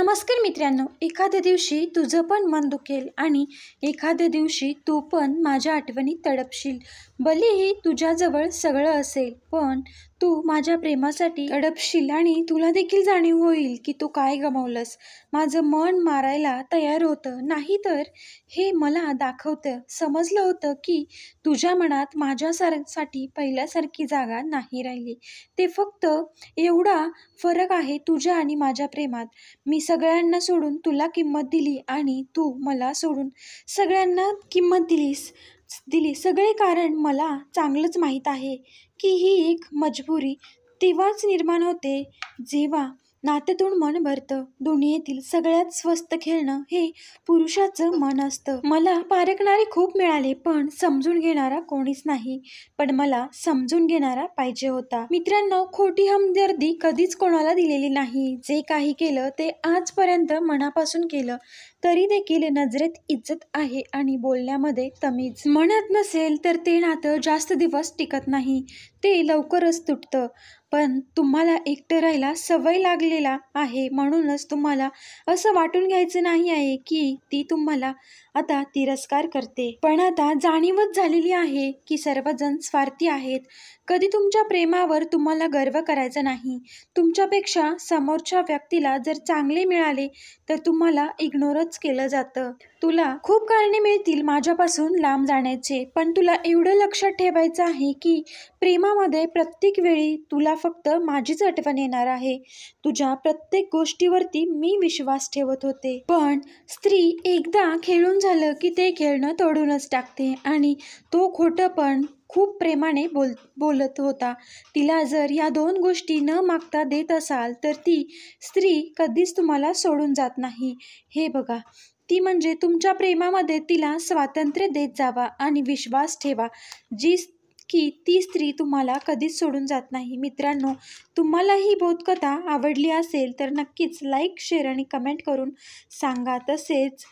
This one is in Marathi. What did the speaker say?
नमस्कार मित्रांनो, एखाद्या दिवशी तुझं पण मन दुखेल आणि एखाद्या दिवशी तू पण माझ्या आठवणीत तडपशील. भलेही तुझ्याजवळ सगळं असेल, पण तू माझ्या प्रेमासाठी तडपशील आणि तुला देखील जाणीव होईल की तू काय गमावलंस. माझं मन मारायला तयार होतं, नाही तर हे मला दाखवतं. समजलं होतं की तुझ्या मनात माझ्यासाठी पहिल्यासारखी जागा नाही राहिली. ते फक्त एवढा फरक आहे तुझ्या आणि माझ्या प्रेमात. मी सगळ्यांना सोडून तुला किंमत दिली आणि तू मला सोडून सगळ्यांना किंमत दिली. सगळे कारण मला चांगलंच माहीत आहे की ही एक मजबुरी तेव्हाच निर्माण होते जेव्हा नात्यातून मन भरतं. दुनियेतील सगळ्यात स्वस्त खेळणं हे पुरुषाचं मन असतं. मला पारखणारे खूप मिळाले, पण समजून घेणारा कोणीच नाही. पण मला समजून घेणारा पाहिजे होता. मित्रांनो, खोटी हमदर्दी कधीच कोणाला दिलेली नाही. जे काही केलं ते आजपर्यंत मनापासून केलं, तरी देखील नजरेत इज्जत आहे आणि बोलण्यामध्ये तमीज. म्हणत नसेल तर ते नातं जास्त दिवस टिकत नाही, ते लवकरच तुटतं. पण तुम्हाला एकटं राहायला सवय लागलेला आहे, म्हणूनच तुम्हाला असं वाटून घ्यायचं नाही आहे की ती तुम्हाला आता तिरस्कार करते. पण आता जाणीवच झालेली आहे की सर्वजण स्वार्थी आहेत. कधी तुमच्या प्रेमावर तुम्हाला गर्व करायचा नाही. तुमच्यापेक्षा समोरच्या व्यक्तीला जर चांगले मिळाले तर तुम्हाला इग्नोरच केलं जातं. तुला खूप कारणे मिळतील माझ्यापासून लांब जाण्याचे, पण तुला एवढं लक्षात ठेवायचं आहे की प्रेमामध्ये प्रत्येक वेळी तुला फक्त माझीच आठवण येणार आहे. तुझ्या प्रत्येक गोष्टीवरती मी विश्वास ठेवत होते. पण स्त्री एकदा खेळून झालं की ते खेळणं तोडूनच टाकते आणि तो खोटं पण खूप प्रेमाने बोलत होता. तिला जर या दोन गोष्टी न मागता देत असाल तर ती स्त्री कधीच तुम्हाला सोडून जात नाही. हे बघा, ती म्हणजे तुमच्या प्रेमामध्ये तिला स्वातंत्र्य देत जावा आणि विश्वास ठेवा की ती स्त्री तुम्हाला कधीच सोडून जात नाही. मित्रांनो, तुम्हाला ही बोधकथा आवडली असेल तर नक्कीच लाईक, शेअर आणि कमेंट करून सांगा. तसेच